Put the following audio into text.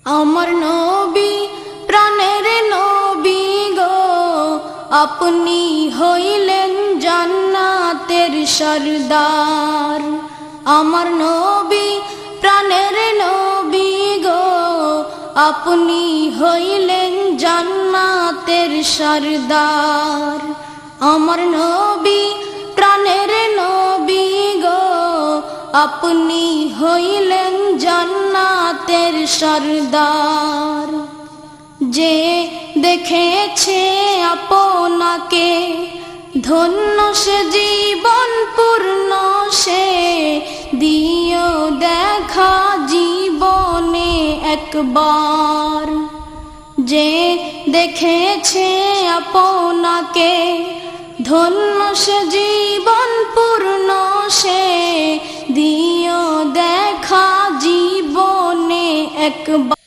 আমার নবী প্রাণের নবী গো, আপনি হইলেন জান্নাতের সরদার। আমার নবী প্রাণের নবী গো, আপনি হইলেন জান্নাতের সরদার। আমার নবী প্রাণের নবী গো, আপনি হইলেন জান্নাতের সরদার। যে দেখেছে আপনাকে ধন্য সে জীবন পূর্ণ, সে দিও দেখা জীবনে একবার। যে দেখেছে আপনাকে ধন্য সে জীবন পূর্ণ, সে দিও দেখা জীবনে একবার।